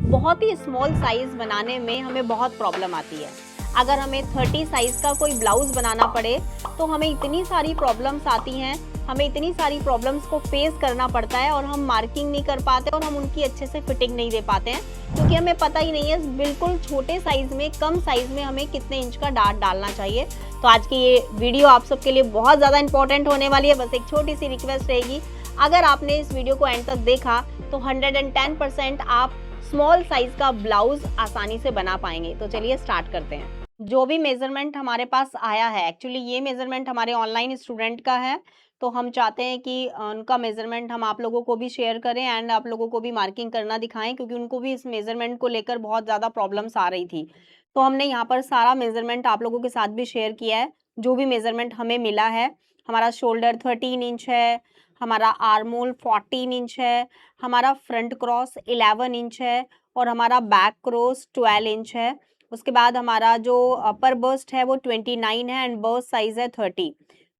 बहुत ही small size बनाने में हमें बहुत प्रॉब्लम आती है। अगर हमें 30 साइज का कोई ब्लाउज बनाना पड़े तो हमें इतनी सारी प्रॉब्लम्स आती हैं, हमें इतनी सारी प्रॉब्लम्स को फेस करना पड़ता है और हम मार्किंग नहीं कर पाते और हम उनकी अच्छे से फिटिंग नहीं दे पाते हैं, क्योंकि हमें पता ही नहीं है बिल्कुल छोटे साइज में, कम साइज में हमें कितने इंच का डार्ट डालना चाहिए। तो आज की ये वीडियो आप सबके लिए बहुत ज़्यादा इंपॉर्टेंट होने वाली है। बस एक छोटी सी रिक्वेस्ट रहेगी, अगर आपने इस वीडियो को एंड तक देखा तो 110% आप स्मॉल साइज का ब्लाउज आसानी से बना पाएंगे। तो चलिए स्टार्ट करते हैं। जो भी मेजरमेंट हमारे पास आया है, एक्चुअली ये मेजरमेंट हमारे ऑनलाइन स्टूडेंट का है, तो हम चाहते हैं कि उनका मेजरमेंट हम आप लोगों को भी शेयर करें एंड आप लोगों को भी मार्किंग करना दिखाएं, क्योंकि उनको भी इस मेजरमेंट को लेकर बहुत ज़्यादा प्रॉब्लम्स आ रही थी। तो हमने यहाँ पर सारा मेजरमेंट आप लोगों के साथ भी शेयर किया है। जो भी मेजरमेंट हमें मिला है, हमारा शोल्डर 13 इंच है, हमारा आर्मोल 14 इंच है, हमारा फ्रंट क्रॉस 11 इंच है और हमारा बैक क्रॉस 12 इंच है। उसके बाद हमारा जो अपर बस्ट है वो 29 है एंड बस्ट साइज है 30,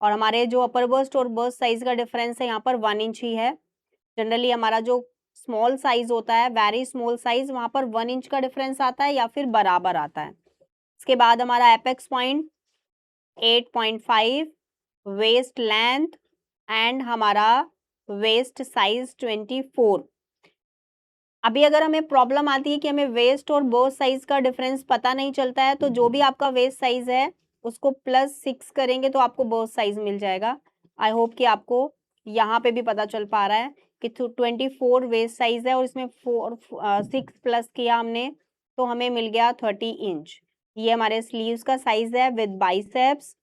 और हमारे जो अपर बस्ट और बस्ट साइज का डिफरेंस है यहाँ पर 1 इंच ही है। जनरली हमारा जो स्मॉल साइज होता है, वेरी स्मॉल साइज, वहाँ पर 1 इंच का डिफरेंस आता है या फिर बराबर आता है। इसके बाद हमारा apex point 8.5, waist length and हमारा वेस्ट साइज 24। अभी अगर हमें प्रॉब्लम आती है कि हमें वेस्ट और बस्ट साइज का डिफरेंस पता नहीं चलता है, तो जो भी आपका वेस्ट साइज है उसको +6 करेंगे तो आपको बस्ट साइज मिल जाएगा। आई होप कि आपको यहाँ पे भी पता चल पा रहा है कि 24 वेस्ट साइज है और इसमें 6 प्लस किया हमने तो हमें मिल गया 30 इंच। ये हमारे स्लीव्स का साइज है विद बाइसेप्स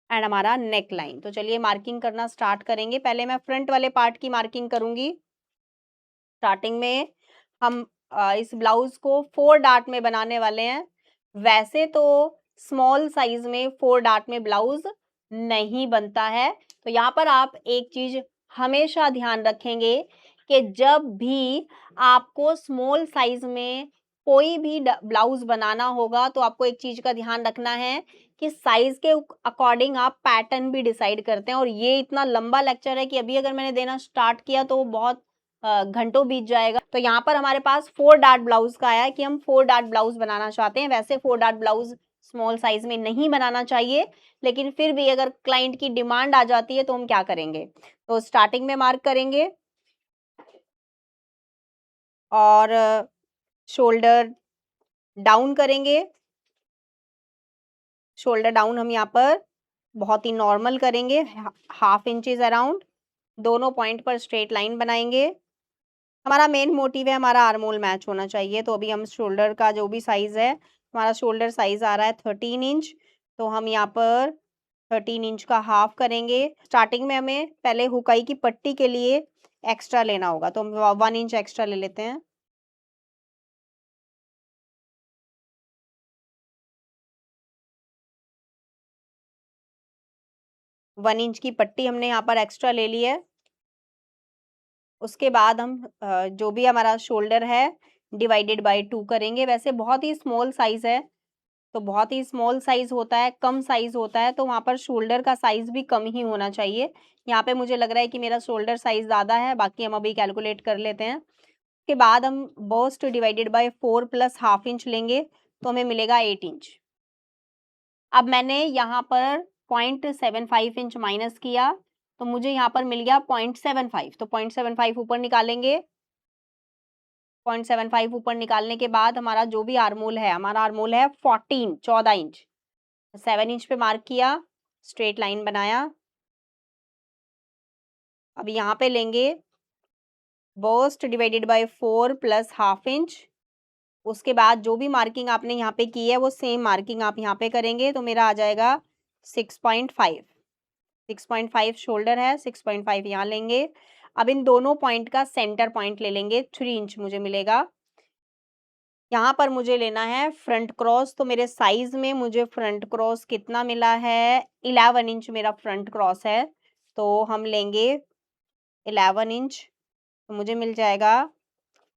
एंड हमारा नेक लाइन। तो चलिए मार्किंग करना स्टार्ट करेंगे। पहले मैं फ्रंट वाले पार्ट की मार्किंग करूंगी। स्टार्टिंग में हम इस ब्लाउज को 4 डार्ट में बनाने वाले हैं। वैसे तो स्मॉल साइज में 4 डार्ट में ब्लाउज नहीं बनता है, तो यहाँ पर आप एक चीज हमेशा ध्यान रखेंगे कि जब भी आपको स्मॉल साइज में कोई भी ब्लाउज बनाना होगा तो आपको एक चीज का ध्यान रखना है कि साइज के अकॉर्डिंग आप पैटर्न भी डिसाइड करते हैं। और ये इतना लंबा लेक्चर है कि अभी अगर मैंने देना स्टार्ट किया तो बहुत घंटों बीत जाएगा। तो यहाँ पर हमारे पास 4 डार्ट ब्लाउज का आया है कि हम 4 डार्ट ब्लाउज बनाना चाहते हैं। वैसे 4 डार्ट ब्लाउज स्मॉल साइज में नहीं बनाना चाहिए, लेकिन फिर भी अगर क्लाइंट की डिमांड आ जाती है तो हम क्या करेंगे। तो स्टार्टिंग में मार्क करेंगे और शोल्डर डाउन करेंगे। शोल्डर डाउन हम यहाँ पर बहुत ही नॉर्मल करेंगे, ½ इंचेस अराउंड। दोनों पॉइंट पर स्ट्रेट लाइन बनाएंगे। हमारा मेन मोटिव है हमारा आर्मोल मैच होना चाहिए। तो अभी हम शोल्डर का जो भी साइज है, हमारा शोल्डर साइज आ रहा है 13 इंच, तो हम यहाँ पर 13 इंच का हाफ करेंगे। स्टार्टिंग में हमें पहले हुकाई की पट्टी के लिए एक्स्ट्रा लेना होगा, तो हम 1 इंच एक्स्ट्रा ले लेते हैं। वन इंच की पट्टी हमने यहाँ पर एक्स्ट्रा ले ली है। उसके बाद हम जो भी हमारा शोल्डर है डिवाइडेड बाय 2 करेंगे। वैसे बहुत ही स्मॉल साइज है, तो बहुत ही स्मॉल साइज होता है, कम साइज होता है, तो वहाँ पर शोल्डर का साइज भी कम ही होना चाहिए। यहाँ पे मुझे लग रहा है कि मेरा शोल्डर साइज ज़्यादा है, बाकी हम अभी कैलकुलेट कर लेते हैं। उसके बाद हम bust divided by 4 plus ½ inch लेंगे तो हमें मिलेगा 8 इंच। अब मैंने यहाँ पर 0.75 इंच माइनस किया तो मुझे यहाँ पर मिल गया 0.75, तो 0.75 ऊपर निकालेंगे। 0.75 ऊपर निकालने के बाद हमारा जो भी आर्मोल है, हमारा आर्मोल है 14 इंच। 7 इंच पे मार्क किया, स्ट्रेट लाइन बनाया। अब यहाँ पे लेंगे bust divided by 4 plus ½ inch. उसके बाद जो भी मार्किंग आपने यहाँ पे की है वो सेम मार्किंग आप यहाँ पे करेंगे, तो मेरा आ जाएगा 6.5। 6.5 शोल्डर है, 6.5 यहाँ लेंगे। अब इन दोनों पॉइंट का सेंटर पॉइंट ले लेंगे, 3 इंच मुझे मिलेगा। यहाँ पर मुझे लेना है फ्रंट क्रॉस, तो मेरे साइज में मुझे फ्रंट क्रॉस कितना मिला है, 11 इंच मेरा फ्रंट क्रॉस है, तो हम लेंगे 11 इंच, तो मुझे मिल जाएगा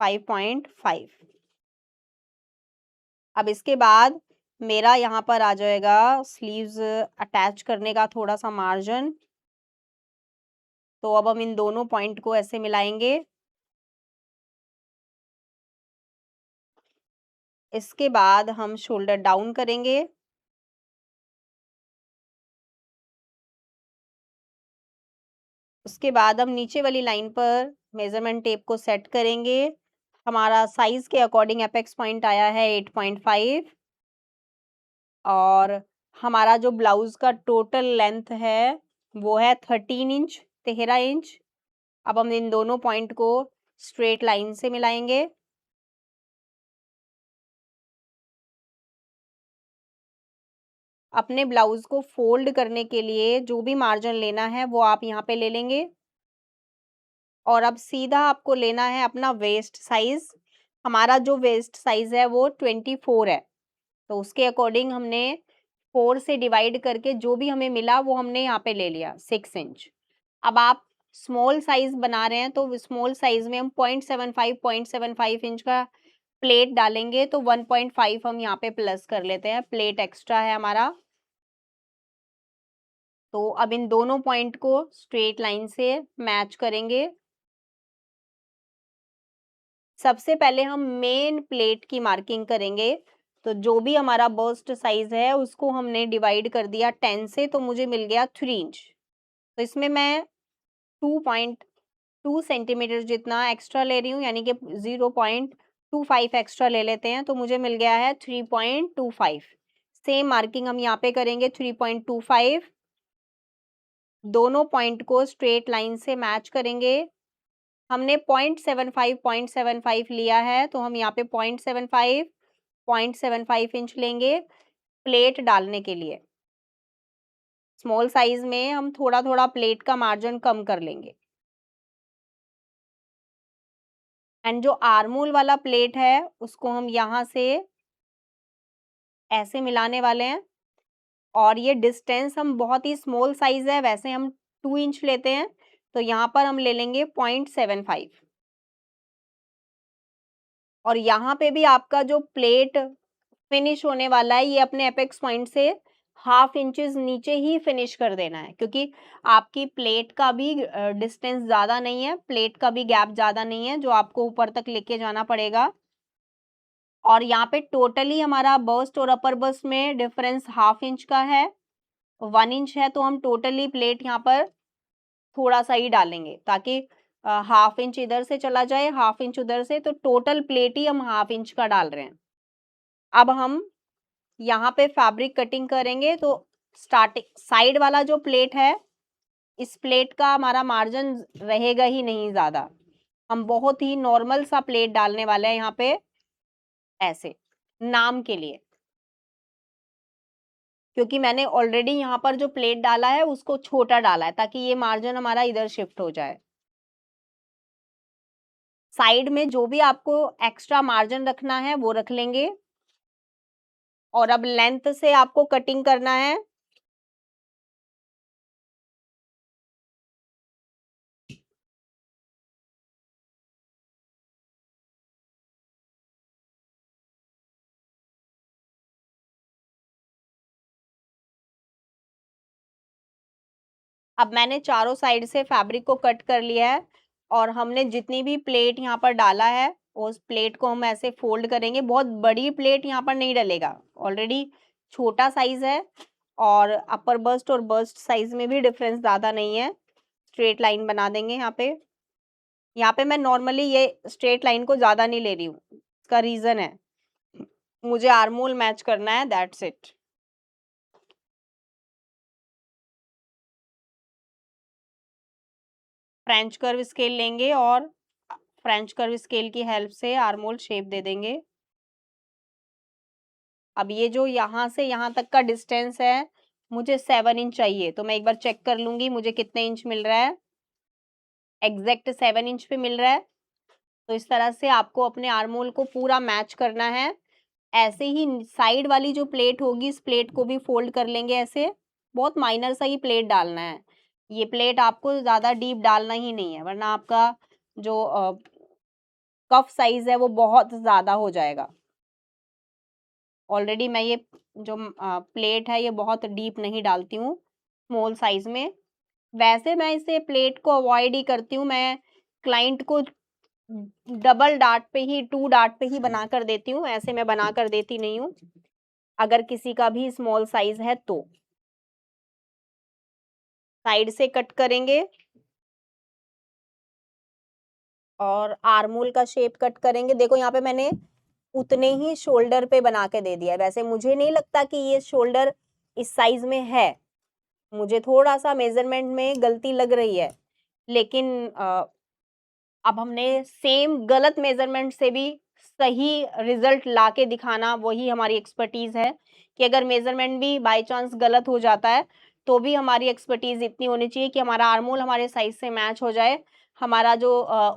5.5। अब इसके बाद मेरा यहाँ पर आ जाएगा स्लीव्स अटैच करने का थोड़ा सा मार्जिन, तो अब हम इन दोनों पॉइंट को ऐसे मिलाएंगे। इसके बाद हम शोल्डर डाउन करेंगे। उसके बाद हम नीचे वाली लाइन पर मेजरमेंट टेप को सेट करेंगे। हमारा साइज के अकॉर्डिंग एपेक्स पॉइंट आया है 8.5 और हमारा जो ब्लाउज का टोटल लेंथ है वो है 13 इंच, 13 इंच। अब हम इन दोनों पॉइंट को स्ट्रेट लाइन से मिलाएंगे। अपने ब्लाउज को फोल्ड करने के लिए जो भी मार्जिन लेना है वो आप यहाँ पे ले लेंगे। और अब सीधा आपको लेना है अपना वेस्ट साइज। हमारा जो वेस्ट साइज है वो 24 है, तो उसके अकॉर्डिंग हमने 4 से डिवाइड करके जो भी हमें मिला वो हमने यहाँ पे ले लिया 6 इंच। अब आप स्मॉल साइज बना रहे हैं तो स्मॉल साइज में हम 0.75 इंच का प्लेट डालेंगे, तो 1.5 हम यहाँ पे प्लस कर लेते हैं, प्लेट एक्स्ट्रा है हमारा। तो अब इन दोनों पॉइंट को स्ट्रेट लाइन से मैच करेंगे। सबसे पहले हम मेन प्लेट की मार्किंग करेंगे। तो जो भी हमारा बस्ट साइज है उसको हमने डिवाइड कर दिया 10 से, तो मुझे मिल गया 3 इंच। तो इसमें मैं 2.2 सेंटीमीटर जितना एक्स्ट्रा ले रही हूँ, यानी कि 0.25 एक्स्ट्रा ले लेते हैं, तो मुझे मिल गया है 3.25। सेम मार्किंग हम यहाँ पे करेंगे 3.25। दोनों पॉइंट को स्ट्रेट लाइन से मैच करेंगे। हमने 0.75 लिया है, तो हम यहाँ पे 0.75 इंच लेंगे प्लेट डालने के लिए। स्मॉल साइज में हम थोड़ा थोड़ा प्लेट का मार्जिन कम कर लेंगे। एंड जो आर्मोल वाला प्लेट है उसको हम यहाँ से ऐसे मिलाने वाले हैं। और ये डिस्टेंस हम बहुत ही स्मॉल साइज है, वैसे हम 2 इंच लेते हैं, तो यहाँ पर हम ले लेंगे 0.75। और यहाँ पे भी आपका जो प्लेट फिनिश होने वाला है ये अपने एपेक्स पॉइंट से 1/2 इंचेस नीचे ही फिनिश कर देना है, क्योंकि आपकी प्लेट का भी डिस्टेंस ज़्यादा नहीं है, प्लेट का भी गैप ज़्यादा नहीं है जो आपको ऊपर तक लेके जाना पड़ेगा। और यहाँ पे टोटली हमारा बस्ट और अपर बस्ट में डिफरेंस 1/2 इंच का है, 1 इंच है, तो हम टोटली प्लेट यहाँ पर थोड़ा सा ही डालेंगे ताकि 1/2 इंच इधर से चला जाए, 1/2 इंच उधर से, तो टोटल प्लेट ही हम 1/2 इंच का डाल रहे हैं। अब हम यहाँ पे फैब्रिक कटिंग करेंगे, तो स्टार्टिंग साइड वाला जो प्लेट है इस प्लेट का हमारा मार्जिन रहेगा ही नहीं ज़्यादा। हम बहुत ही नॉर्मल सा प्लेट डालने वाले हैं यहाँ पे, ऐसे नाम के लिए, क्योंकि मैंने ऑलरेडी यहाँ पर जो प्लेट डाला है उसको छोटा डाला है ताकि ये मार्जिन हमारा इधर शिफ्ट हो जाए। साइड में जो भी आपको एक्स्ट्रा मार्जिन रखना है वो रख लेंगे। और अब लेंथ से आपको कटिंग करना है। अब मैंने चारों साइड से फैब्रिक को कट कर लिया है और हमने जितनी भी प्लेट यहाँ पर डाला है उस प्लेट को हम ऐसे फोल्ड करेंगे। बहुत बड़ी प्लेट यहाँ पर नहीं डलेगा, ऑलरेडी छोटा साइज है और अपर बस्ट और बस्ट साइज में भी डिफरेंस ज़्यादा नहीं है। स्ट्रेट लाइन बना देंगे यहाँ पे। यहाँ पे मैं नॉर्मली ये स्ट्रेट लाइन को ज़्यादा नहीं ले रही हूँ, इसका रीज़न है मुझे आर्मोल मैच करना है, that's it. French curve scale लेंगे और फ्रेंच कर्व स्केल की हेल्प से आर्मोल शेप दे देंगे। अब ये जो यहाँ से यहाँ तक का डिस्टेंस है मुझे 7 इंच चाहिए, तो मैं एक बार चेक कर लूंगी मुझे कितने इंच मिल रहा है। एग्जैक्ट 7 इंच पे मिल रहा है। तो इस तरह से आपको अपने आर्मोल को पूरा मैच करना है। ऐसे ही साइड वाली जो प्लेट होगी इस प्लेट को भी फोल्ड कर लेंगे ऐसे। बहुत माइनर सा ही प्लेट डालना है, ये प्लेट आपको ज़्यादा डीप डालना ही नहीं है, वरना आपका जो कफ साइज है वो बहुत ज़्यादा हो जाएगा। ऑलरेडी मैं ये जो प्लेट है ये बहुत डीप नहीं डालती हूँ स्मॉल साइज में। वैसे मैं इसे प्लेट को अवॉइड ही करती हूँ। मैं क्लाइंट को डबल डार्ट पे ही, 2 डार्ट पे ही बना कर देती हूँ, ऐसे मैं बना कर देती नहीं हूँ, अगर किसी का भी स्मॉल साइज है तो। साइड से कट करेंगे और आर्मोल का शेप कट करेंगे। देखो यहाँ पे मैंने उतने ही शोल्डर पे बना के दे दिया है। वैसे मुझे नहीं लगता कि ये शोल्डर इस साइज में है, मुझे थोड़ा सा मेजरमेंट में गलती लग रही है, लेकिन अब हमने सेम गलत मेजरमेंट से भी सही रिजल्ट लाके दिखाना, वही हमारी एक्सपर्टीज है कि अगर मेजरमेंट भी बाय चांस गलत हो जाता है तो भी हमारी एक्सपर्टीज इतनी होनी चाहिए कि हमारा आर्मोल हमारे साइज से मैच हो जाए, हमारा जो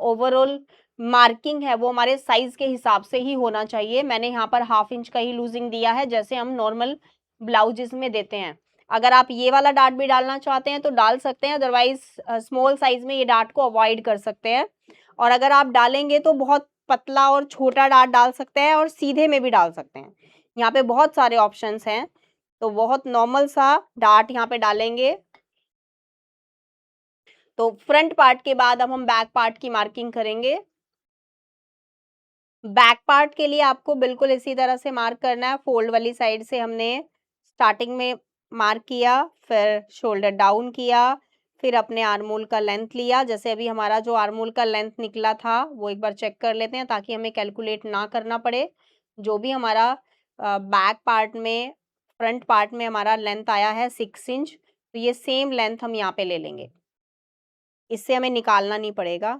ओवरऑल मार्किंग है वो हमारे साइज के हिसाब से ही होना चाहिए। मैंने यहाँ पर 1/2 इंच का ही लूजिंग दिया है, जैसे हम नॉर्मल ब्लाउजेस में देते हैं। अगर आप ये वाला डार्ट भी डालना चाहते हैं तो डाल सकते हैं, अदरवाइज स्मॉल साइज में ये डार्ट को अवॉइड कर सकते हैं। और अगर आप डालेंगे तो बहुत पतला और छोटा डार्ट डाल सकते हैं और सीधे में भी डाल सकते हैं। यहाँ पे बहुत सारे ऑप्शंस हैं, तो बहुत नॉर्मल सा डार्ट यहाँ पे डालेंगे। तो फ्रंट पार्ट के बाद अब हम बैक पार्ट की मार्किंग करेंगे। बैक पार्ट के लिए आपको बिल्कुल इसी तरह से मार्क करना है। फोल्ड वाली साइड से हमने स्टार्टिंग में मार्क किया, फिर शोल्डर डाउन किया, फिर अपने आर्मोल का लेंथ लिया। जैसे अभी हमारा जो आर्मोल का लेंथ निकला था वो एक बार चेक कर लेते हैं, ताकि हमें कैलकुलेट ना करना पड़े। जो भी हमारा बैक पार्ट में, फ्रंट पार्ट में हमारा लेंथ आया है 6 इंच, तो ये सेम लेंथ हम यहाँ पे ले लेंगे, इससे हमें निकालना नहीं पड़ेगा।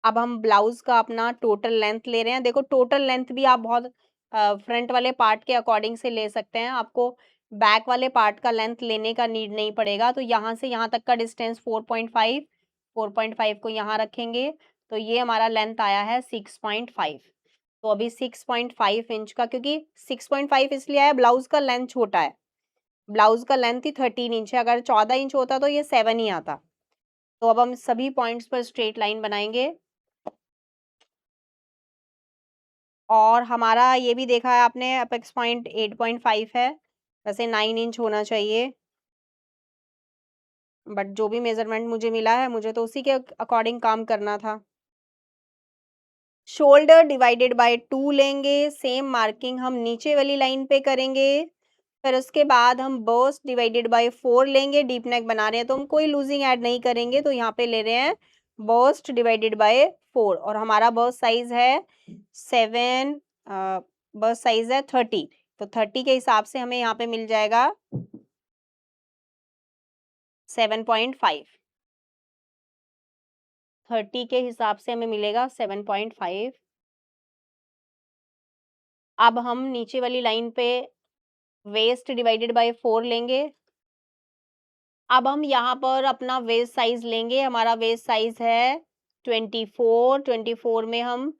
अब हम ब्लाउज का अपना टोटल लेंथ ले रहे हैं। देखो टोटल लेंथ भी आप बहुत फ्रंट वाले पार्ट के अकॉर्डिंग से ले सकते हैं, आपको बैक वाले पार्ट का लेंथ लेने का नीड नहीं पड़ेगा। तो यहाँ से यहाँ तक का डिस्टेंस 4.5, 4.5 को यहाँ रखेंगे, तो ये हमारा लेंथ आया है 6.5। तो अभी 6.5 इंच का, क्योंकि 6.5 इसलिए आया, ब्लाउज का लेंथ छोटा है, ब्लाउज का लेंथ ही 13 इंच है, अगर 14 इंच होता तो ये 7 ही आता। तो अब हम सभी पॉइंट्स पर स्ट्रेट लाइन बनाएंगे। और हमारा ये भी देखा है आपने, अपेक्स पॉइंट 8.5 है, वैसे 9 इंच होना चाहिए, बट जो भी मेजरमेंट मुझे मिला है मुझे तो उसी के अकॉर्डिंग काम करना था। शोल्डर डिवाइडेड बाय 2 लेंगे, सेम मार्किंग हम नीचे वाली लाइन पे करेंगे। फिर उसके बाद हम बस्ट डिवाइडेड बाय 4 लेंगे। डीप नेक बना रहे हैं तो हम कोई लूजिंग ऐड नहीं करेंगे, तो यहाँ पे ले रहे हैं बस्ट डिवाइडेड बाय 4, और हमारा बस्ट साइज है 7, बस्ट साइज है 30, तो 30 के हिसाब से हमें यहाँ पे मिल जाएगा 7.5। 30 के हिसाब से हमें मिलेगा 7.5। अब हम नीचे वाली लाइन पे वेस्ट डिवाइडेड बाय 4 लेंगे। अब हम यहाँ पर अपना वेस्ट साइज लेंगे। हमारा वेस्ट साइज है 24, 24 में हम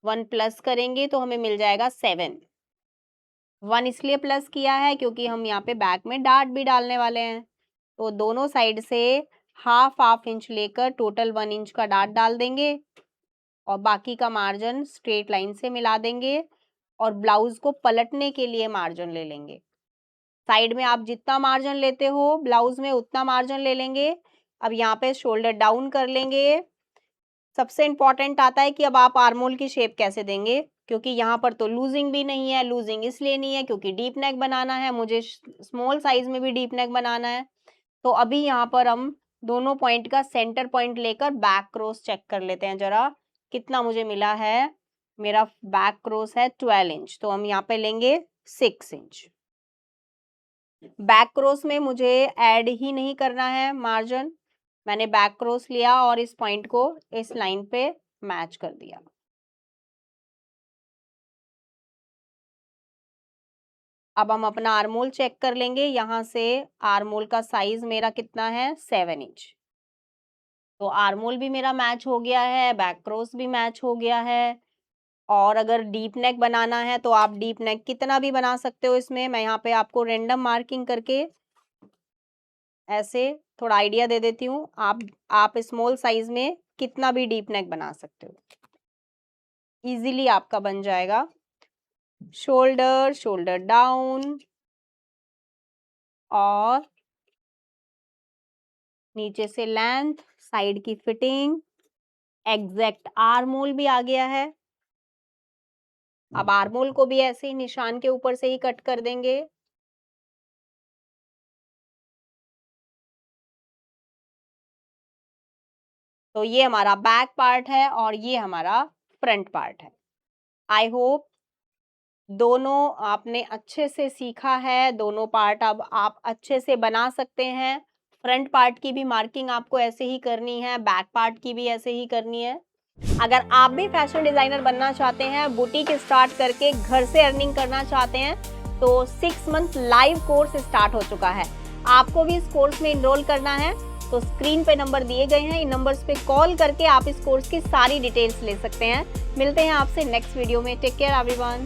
1 प्लस करेंगे तो हमें मिल जाएगा 7। 1 इसलिए प्लस किया है क्योंकि हम यहाँ पे बैक में डार्ट भी डालने वाले हैं, तो दोनों साइड से हाफ हाफ इंच लेकर टोटल 1 इंच का डार्ट डाल देंगे और बाकी का मार्जिन स्ट्रेट लाइन से मिला देंगे और ब्लाउज को पलटने के लिए मार्जिन ले लेंगे। साइड में आप जितना मार्जिन लेते हो ब्लाउज में उतना मार्जिन ले लेंगे। अब यहाँ पे शोल्डर डाउन कर लेंगे। सबसे इंपॉर्टेंट आता है कि अब आप आर्मोल की शेप कैसे देंगे, क्योंकि यहाँ पर तो लूजिंग भी नहीं है। लूजिंग इसलिए नहीं है क्योंकि डीप नेक बनाना है, मुझे स्मॉल साइज में भी डीप नेक बनाना है। तो अभी यहाँ पर हम दोनों पॉइंट का सेंटर पॉइंट लेकर बैक क्रॉस चेक कर लेते हैं जरा, कितना मुझे मिला है। मेरा बैक क्रॉस है 12 इंच, तो हम यहाँ पे लेंगे 6 इंच। बैक क्रॉस में मुझे ऐड ही नहीं करना है मार्जिन, मैंने बैक क्रॉस लिया और इस पॉइंट को इस लाइन पे मैच कर दिया। अब हम अपना आर्मोल चेक कर लेंगे। यहाँ से आर्मोल का साइज मेरा कितना है 7 इंच, तो आर्मोल भी मेरा मैच हो गया है, बैक क्रॉस भी मैच हो गया है। और अगर डीप नेक बनाना है तो आप डीप नेक कितना भी बना सकते हो। इसमें मैं यहाँ पे आपको रेंडम मार्किंग करके ऐसे थोड़ा आइडिया दे देती हूँ। आप स्मॉल साइज में कितना भी डीप नेक बना सकते हो, इजीली आपका बन जाएगा। शोल्डर, शोल्डर डाउन और नीचे से लेंथ, साइड की फिटिंग, एग्जैक्ट आर्म होल भी आ गया है। अब आर्म होल को भी ऐसे ही निशान के ऊपर से ही कट कर देंगे। तो ये हमारा बैक पार्ट है और ये हमारा फ्रंट पार्ट है। आई होप दोनों आपने अच्छे से सीखा है, दोनों पार्ट अब आप अच्छे से बना सकते हैं। फ्रंट पार्ट की भी मार्किंग आपको ऐसे ही करनी है, बैक पार्ट की भी ऐसे ही करनी है। अगर आप भी फैशन डिजाइनर बनना चाहते हैं, बुटीक स्टार्ट करके घर से अर्निंग करना चाहते हैं, तो 6 मंथ लाइव कोर्स स्टार्ट हो चुका है। आपको भी इस कोर्स में इनरोल करना है तो स्क्रीन पे नंबर दिए गए हैं, इन नंबर्स पे कॉल करके आप इस कोर्स की सारी डिटेल्स ले सकते हैं। मिलते हैं आपसे नेक्स्ट वीडियो में। Take care everyone.